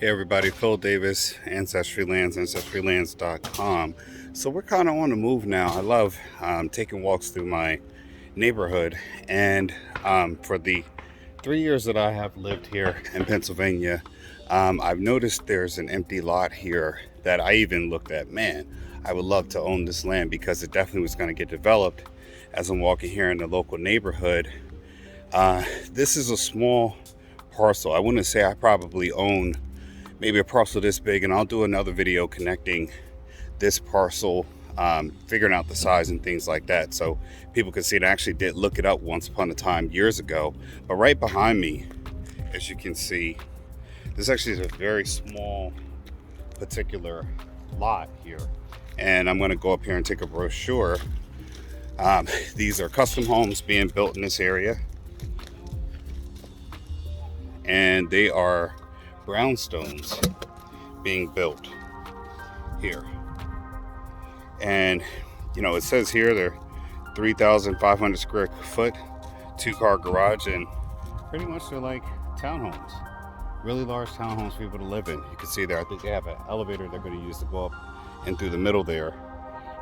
Hey everybody, Phil Davis, Ancestry Lands, ancestrylands.com. So we're kind of on the move now. I love taking walks through my neighborhood, and for the 3 years that I have lived here in Pennsylvania, I've noticed there's an empty lot here that I even looked at. Man, I would love to own this land because it definitely was going to get developed. As I'm walking here in the local neighborhood, this is a small parcel. I wouldn't say I probably own maybe a parcel this big, and I'll do another video connecting this parcel, figuring out the size and things like that so people can see it. I actually did look it up once upon a time years ago, but right behind me, as you can see, this actually is a very small particular lot here, and I'm going to go up here and take a brochure. These are custom homes being built in this area, and they are brownstones being built here. And you know, it says here they're 3,500 square foot, 2-car garage, and pretty much they're like townhomes, really large townhomes for people to live in. You can see there, I think they have an elevator they're going to use to go up and through the middle there.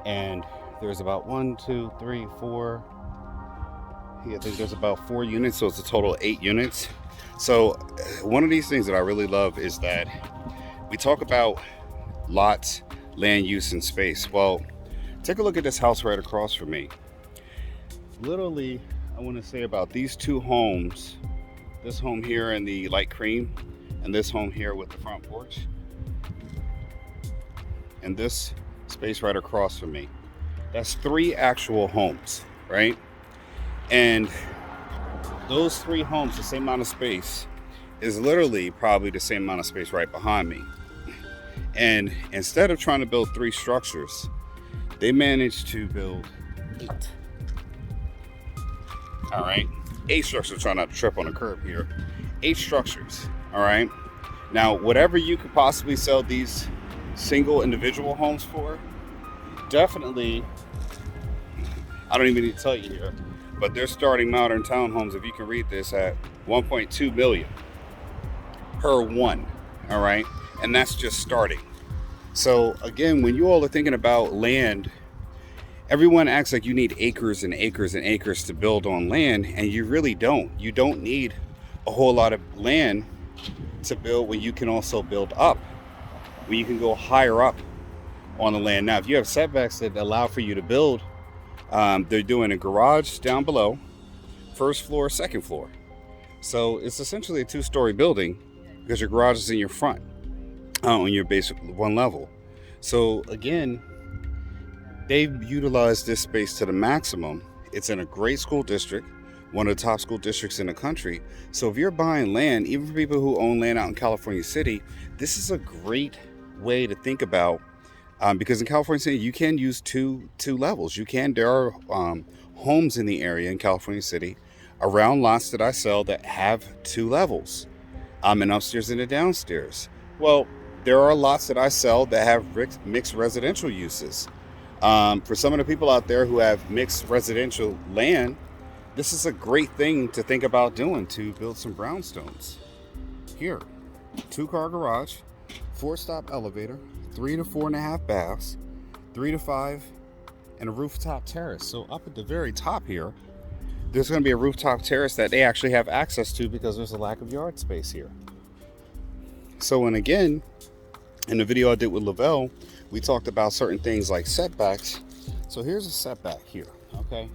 And there's about 1, 2, 3, 4, I think there's about 4 units, so it's a total of 8 units. So one of these things that I really love is that we talk about lots, land use, and space. Well, take a look at this house right across from me. Literally, I want to say about these two homes, this home here in the light cream and this home here with the front porch, and this space right across from me. That's 3 actual homes, right? And those 3 homes, the same amount of space, is literally probably the same amount of space right behind me. And instead of trying to build 3 structures, they managed to build 8. All right, 8 structures. Trying not to trip on a curb here. 8 structures. All right. Now, whatever you could possibly sell these single individual homes for, definitely, I don't even need to tell you here, but they're starting modern townhomes, if you can read this, at 1.2 million per one. All right, and that's just starting. So again, when you all are thinking about land, everyone acts like you need acres and acres and acres to build on land, and you really don't. You don't need a whole lot of land to build when you can also build up, when you can go higher up on the land. Now, if you have setbacks that allow for you to build, they're doing a garage down below, first floor, second floor. So it's essentially a 2-story building because your garage is in your front, on your basic one level. So again, they've utilized this space to the maximum. It's in a great school district, one of the top school districts in the country. So if you're buying land, even for people who own land out in California City, this is a great way to think about. Because in California City, you can use two levels. There are homes in the area in California City around lots that I sell that have 2 levels, an upstairs and a downstairs. Well, there are lots that I sell that have mixed residential uses. For some of the people out there who have mixed residential land, this is a great thing to think about doing, to build some brownstones. Here, 2-car garage, 4-stop elevator, 3 to 4.5 baths, 3 to 5, and a rooftop terrace. So up at the very top here, there's going to be a rooftop terrace that they actually have access to because there's a lack of yard space here. So, and again, in the video I did with Lavelle, we talked about certain things like setbacks. So here's a setback here, okay?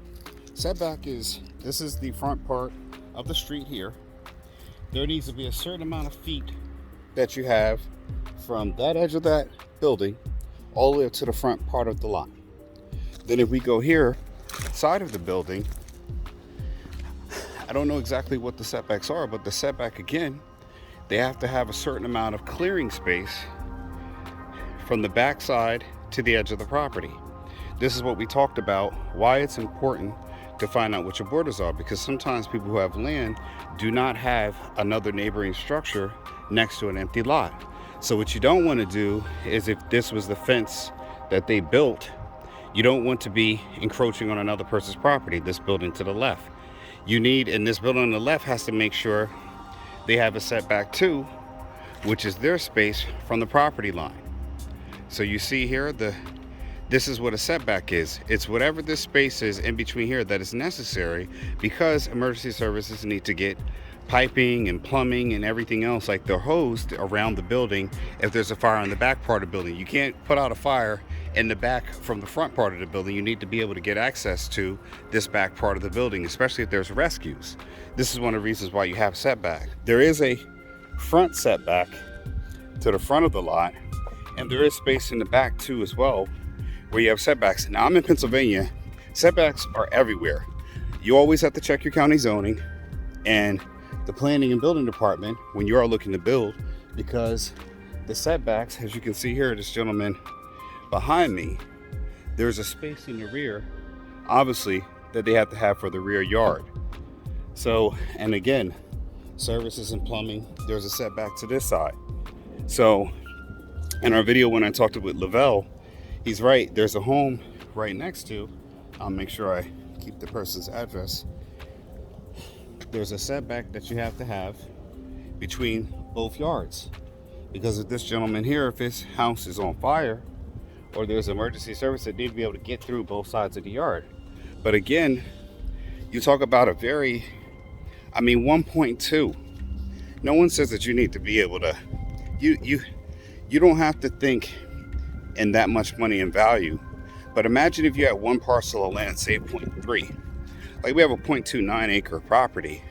Setback is, this is the front part of the street here. There needs to be a certain amount of feet that you have from that edge of that building all the way up to the front part of the lot. Then if we go here, side of the building, I don't know exactly what the setbacks are, but the setback, again, they have to have a certain amount of clearing space from the back side to the edge of the property. This is what we talked about, why it's important to find out what your borders are, because sometimes people who have land do not have another neighboring structure next to an empty lot. So what you don't want to do is, if this was the fence that they built, you don't want to be encroaching on another person's property. This building to the left, and this building on the left has to make sure they have a setback too which is their space from the property line. So you see here, this is what a setback is. It's whatever this space is in between here that is necessary, because emergency services need to get piping and plumbing and everything else, like the hose, around the building. If there's a fire in the back part of the building, you can't put out a fire in the back from the front part of the building. You need to be able to get access to this back part of the building, especially if there's rescues. This is one of the reasons why you have setback. There is a front setback to the front of the lot, and there is space in the back too as well, where you have setbacks. Now, I'm in Pennsylvania. Setbacks are everywhere. You always have to check your county zoning and the planning and building department when you are looking to build, because the setbacks, as you can see here, this gentleman behind me, there's a space in the rear, obviously, that they have to have for the rear yard. So, and again, services and plumbing, there's a setback to this side. So in our video when I talked with Lavelle, he's right, there's a home right next to, I'll make sure I keep the person's address. There's a setback that you have to have between both yards, because if this gentleman here, if his house is on fire or there's emergency service, that need to be able to get through both sides of the yard. But again, you talk about a very, 1.2. No one says that you need to be able to, you don't have to think in that much money and value. But imagine if you had one parcel of land, say 0.3. Like we have a 0.29 acre property.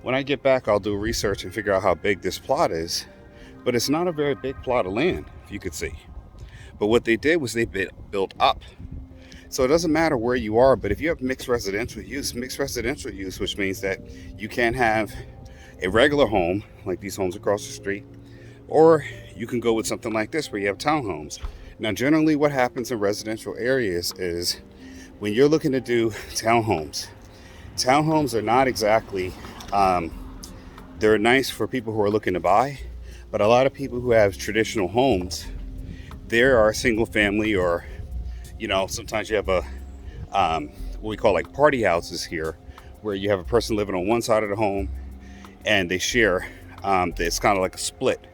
When I get back, I'll do research and figure out how big this plot is. But it's not a very big plot of land, if you could see. But what they did was they built up. So it doesn't matter where you are, but if you have mixed residential use, which means that you can have a regular home, like these homes across the street, or you can go with something like this where you have townhomes. Now, generally what happens in residential areas is when you're looking to do townhomes are not exactly, they're nice for people who are looking to buy, but a lot of people who have traditional homes, there are single family, or, sometimes you have a, what we call like party houses here, where you have a person living on one side of the home and they share, it's kind of like a split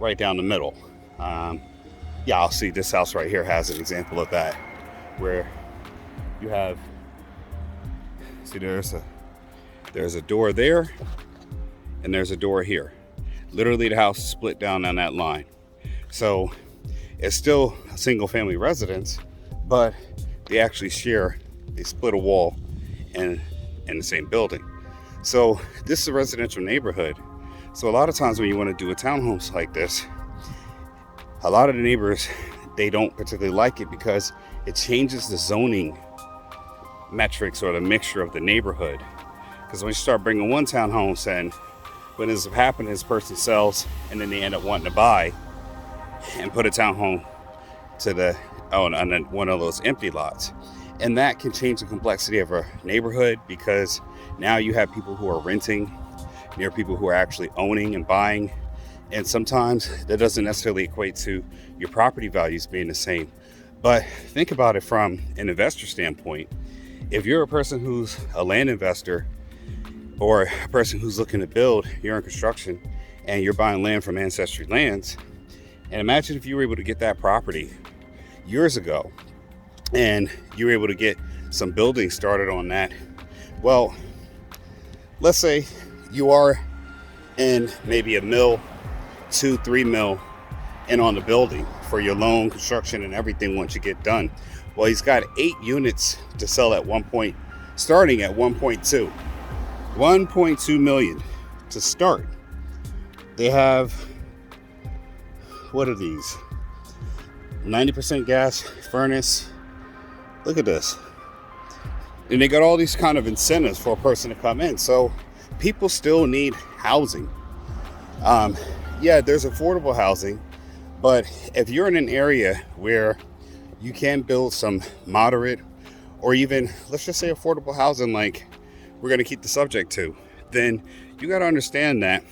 right down the middle. I'll see this house right here has an example of that, where you have, see, there's a door there and there's a door here. Literally the house is split down on that line. So it's still a single family residence, but they actually they split a wall in the same building. So this is a residential neighborhood. So a lot of times when you want to do a townhomes like this, a lot of the neighbors, they don't particularly like it because it changes the zoning metrics or the mixture of the neighborhood. Because when you start bringing one townhome, and what ends up happening is this person sells and then they end up wanting to buy and put a townhome on one of those empty lots. And that can change the complexity of a neighborhood, because now you have people who are renting near people who are actually owning and buying. And sometimes that doesn't necessarily equate to your property values being the same. But think about it from an investor standpoint. If you're a person who's a land investor, or a person who's looking to build, you're in construction and you're buying land from Ancestry Lands, and imagine if you were able to get that property years ago and you were able to get some building started on that. Well, let's say you are in maybe $1 million, $2 million, $3 million in on the building for your loan, construction, and everything once you get done. Well, he's got 8 units to sell at one point, starting at 1.2 million to start. They have, what are these? 90% gas furnace. Look at this. And they got all these kind of incentives for a person to come in. So people still need housing. Yeah, there's affordable housing, but if you're in an area where you can build some moderate, or even, let's just say, affordable housing, like we're going to keep the subject to, then you got to understand that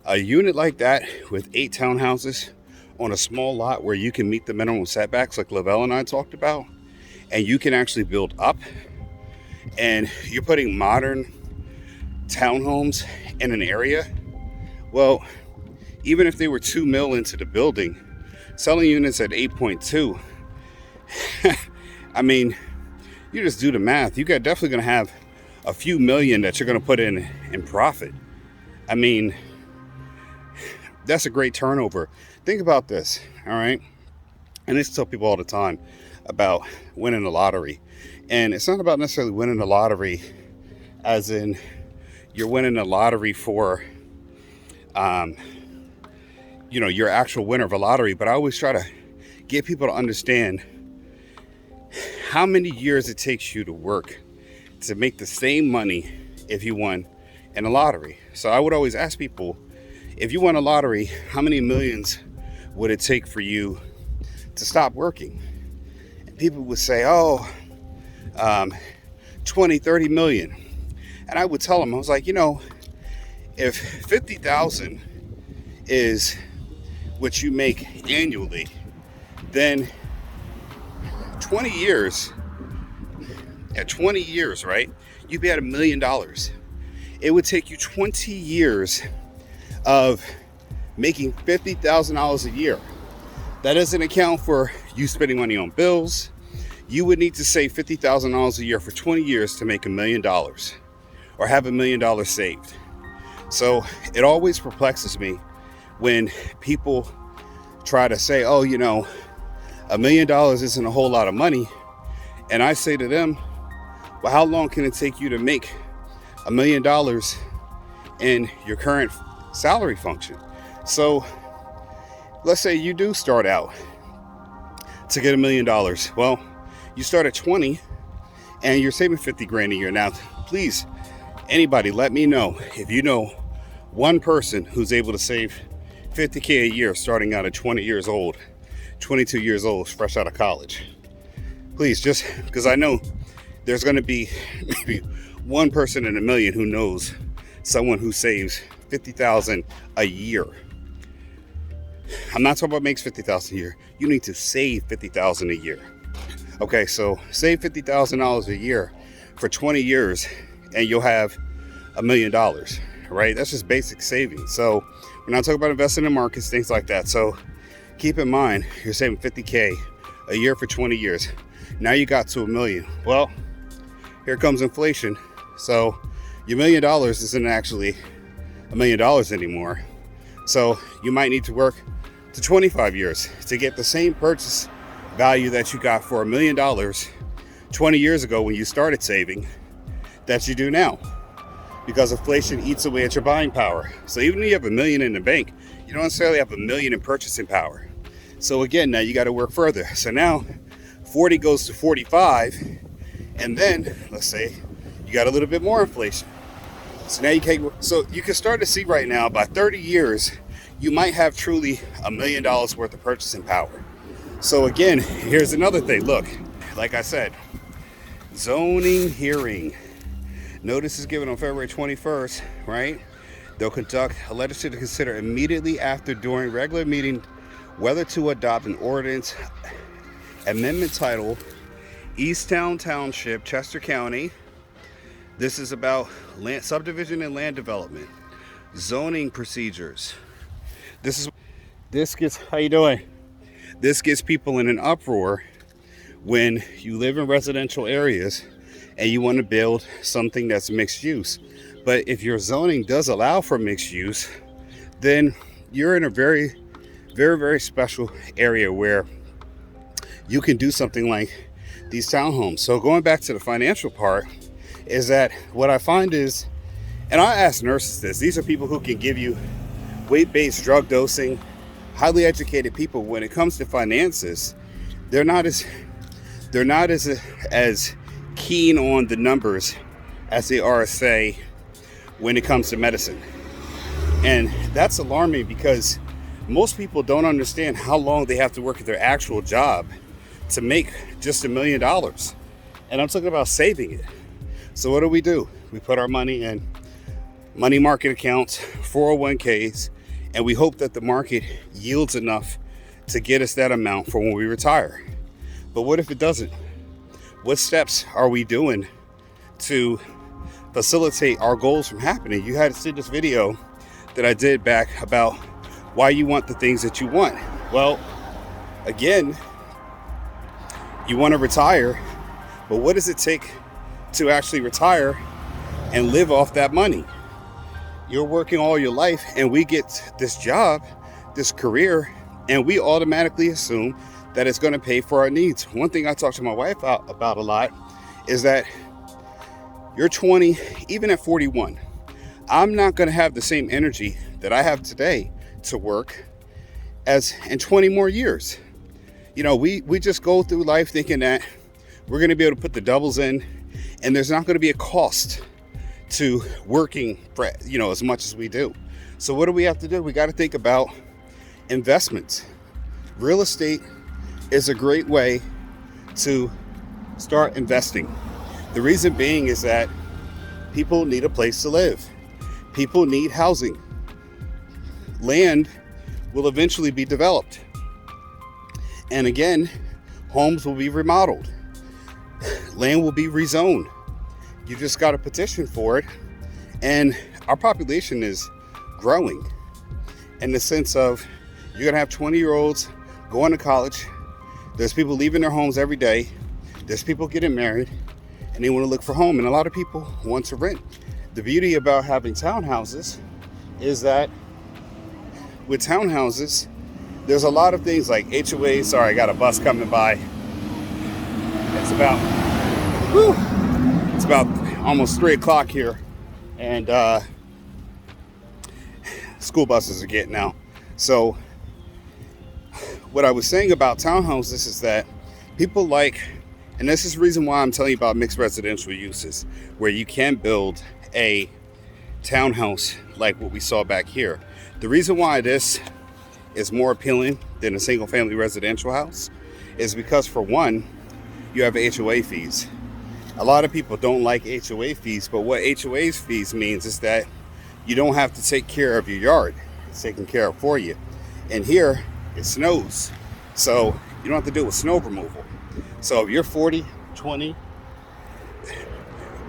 a unit like that with 8 townhouses on a small lot where you can meet the minimum setbacks like Lavelle and I talked about, and you can actually build up, and you're putting modern townhomes in an area, well, Even if they were 2 mil into the building, selling units at 8.2, I mean, you just do the math. You got definitely going to have a few million that you're going to put in profit. I mean, that's a great turnover. Think about this, all right? And I tell people all the time about winning the lottery. And it's not about necessarily winning the lottery as in you're winning the lottery for, your actual winner of a lottery. But I always try to get people to understand how many years it takes you to work to make the same money if you won in a lottery. So I would always ask people, if you won a lottery, how many millions would it take for you to stop working? And people would say, 20, 30 million. And I would tell them, I was like, if 50,000 is what you make annually, then 20 years, at 20 years, right, you'd be at $1 million. It would take you 20 years of making $50,000 a year. That doesn't account for you spending money on bills. You would need to save $50,000 a year for 20 years to make $1 million or have $1 million saved. So it always perplexes me when people try to say, $1 million isn't a whole lot of money. And I say to them, well, how long can it take you to make $1 million in your current salary function? So let's say you do start out to get $1 million. Well, you start at 20 and you're saving 50 grand a year. Now, please, anybody, let me know if you know one person who's able to save 50K a year starting out at 20 years old, 22 years old, fresh out of college. Please, just because I know there's going to be maybe one person in a million who knows someone who saves 50,000 a year. I'm not talking about makes 50,000 a year. You need to save 50,000 a year. Okay, so save $50,000 a year for 20 years and you'll have $1 million, right? That's just basic savings. So we're not talking about investing in markets, things like that. So keep in mind, you're saving 50K a year for 20 years. Now you got to $1 million. Well, here comes inflation. So your $1 million isn't actually $1 million anymore. So you might need to work to 25 years to get the same purchase value that you got for $1 million 20 years ago when you started saving that you do now, because inflation eats away at your buying power. So even if you have $1 million in the bank, you don't necessarily have $1 million in purchasing power. So again, now you got to work further. So now 40 goes to 45, and then let's say you got a little bit more inflation. So now you can start to see right now, by 30 years, you might have truly $1 million worth of purchasing power. So again, here's another thing. Look, like I said, zoning hearing. Notice is given on February 21st, right? They'll conduct a legislature to consider immediately after during regular meeting whether to adopt an ordinance amendment titled Easttown Township, Chester County. This is about land subdivision and land development, zoning procedures. How you doing? This gets people in an uproar when you live in residential areas and you want to build something that's mixed use. But if your zoning does allow for mixed use, then you're in a very, very, very special area where you can do something like these townhomes. So going back to the financial part, is that what I find is, and I ask nurses this, these are people who can give you weight-based drug dosing, highly educated people. When it comes to finances, they're not as keen on the numbers as they are, say, when it comes to medicine. And that's alarming because most people don't understand how long they have to work at their actual job to make just $1 million. And I'm talking about saving it. So what do? We put our money in money market accounts, 401ks, and we hope that the market yields enough to get us that amount for when we retire. But what if it doesn't? What steps are we doing to facilitate our goals from happening? You had to see this video that I did back about why you want the things that you want. Well, again, you want to retire, but what does it take to actually retire and live off that money? You're working all your life, and we get this job, this career, and we automatically assume that it's going to pay for our needs. One thing I talk to my wife about a lot is that you're 20, even at 41, I'm not going to have the same energy that I have today to work as in 20 more years. You know, we just go through life thinking that we're going to be able to put the doubles in, and there's not going to be a cost to working for, you know, as much as we do. So what do we have to do? We got to think about investments. Real estate is a great way to start investing. The reason being is that people need a place to live. People need housing. Land will eventually be developed. And again, homes will be remodeled. Land will be rezoned. You just got a petition for it. And our population is growing in the sense of you're going to have 20-year-olds going to college. There's people leaving their homes every day. There's people getting married and they want to look for a home. And a lot of people want to rent. The beauty about having townhouses is that with townhouses, there's a lot of things like HOAs. Sorry, I got a bus coming by. It's about almost 3 o'clock here, and school buses are getting out. So what I was saying about townhouses is that people like, and this is the reason why I'm telling you about mixed residential uses, where you can build a townhouse like what we saw back here. The reason why this is more appealing than a single family residential house is because, for one, you have HOA fees. A lot of people don't like HOA fees, but what HOA fees means is that you don't have to take care of your yard. It's taken care of for you. And here it snows, so you don't have to deal with snow removal. So if you're 40, 20,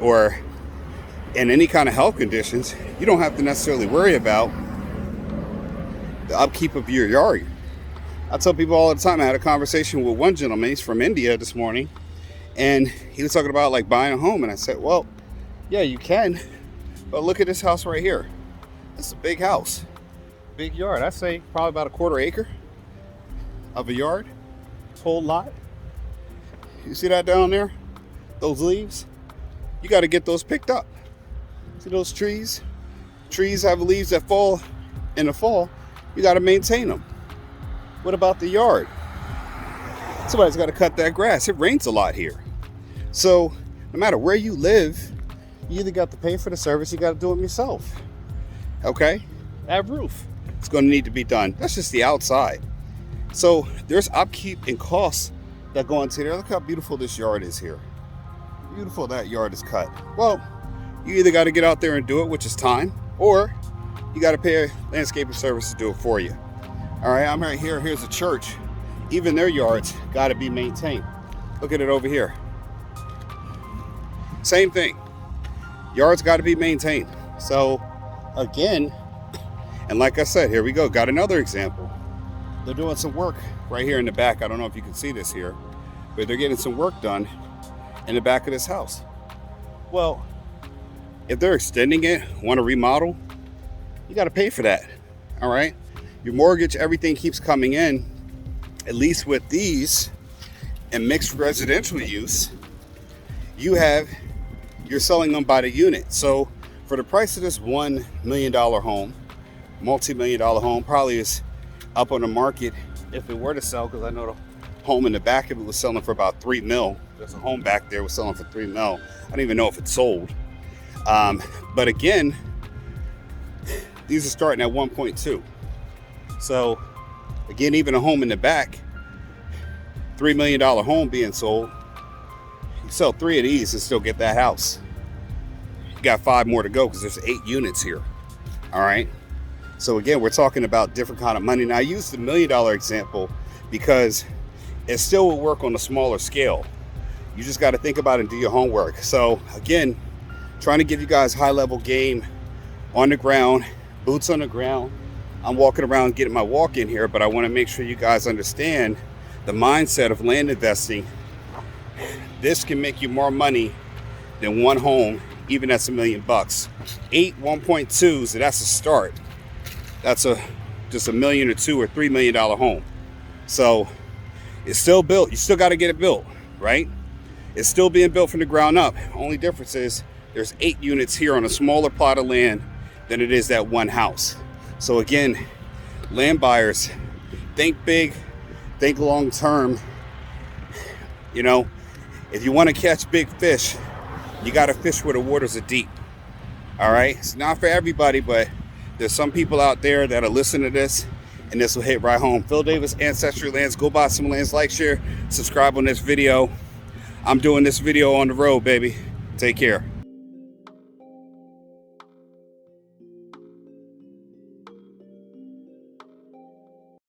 or in any kind of health conditions, you don't have to necessarily worry about the upkeep of your yard. I tell people all the time, I had a conversation with one gentleman, he's from India this morning, and he was talking about like buying a home, and I said, well, yeah, you can, but look at this house right here. It's a big house, big yard. I say probably about a quarter acre of a yard, whole lot. You see that down there? Those leaves? You got to get those picked up. See those trees? Trees have leaves that fall in the fall. You got to maintain them. What about the yard? Somebody's got to cut that grass. It rains a lot here. So no matter where you live, you either got to pay for the service, you got to do it yourself. Okay? That roof, it's going to need to be done. That's just the outside. So there's upkeep and costs that go into there. Look how beautiful this yard is here. Beautiful that yard is cut. Well, you either got to get out there and do it, which is time, or you got to pay a landscaping service to do it for you. All right, I'm right here. Here's a church. Even their yards got to be maintained. Look at it over here. Same thing. Yards got to be maintained. So again, and like I said, here we go. Got another example. They're doing some work right here in the back. I don't know if you can see this here, but they're getting some work done in the back of this house. Well, if they're extending it, want to remodel, you got to pay for that. All right. Your mortgage, everything keeps coming in, at least with these and mixed residential use, you're selling them by the unit. So for the price of this $1 million home, multi-million-dollar home, probably is up on the market if it were to sell, because I know the home in the back of it was selling for about $3 million. There's a home back there was selling for $3 million. I don't even know if it's sold. But again, these are starting at 1.2. So again, even a home in the back, $3 million home being sold, you sell 3 of these and still get that house. You got 5 more to go because there's 8 units here. All right. So again, we're talking about different kind of money. Now I use the $1 million example because it still will work on a smaller scale. You just got to think about it and do your homework. So again, trying to give you guys high level game on the ground, boots on the ground, I'm walking around getting my walk in here, but I want to make sure you guys understand the mindset of land investing. This can make you more money than one home, even that's $1 million. 8 1.2s, that's a start. That's just $1 million or $2 or $3 million home. So it's still built. You still got to get it built, right? It's still being built from the ground up. Only difference is there's 8 units here on a smaller plot of land than it is that one house. So again, land buyers, think big, think long term. You know, if you want to catch big fish, you got to fish where the waters are deep. All right, it's not for everybody, but there's some people out there that'll listen to this, and this will hit right home. Phil Davis, Ancestry Lands. Go buy some lands, like, share, subscribe on this video. I'm doing this video on the road, baby. Take care.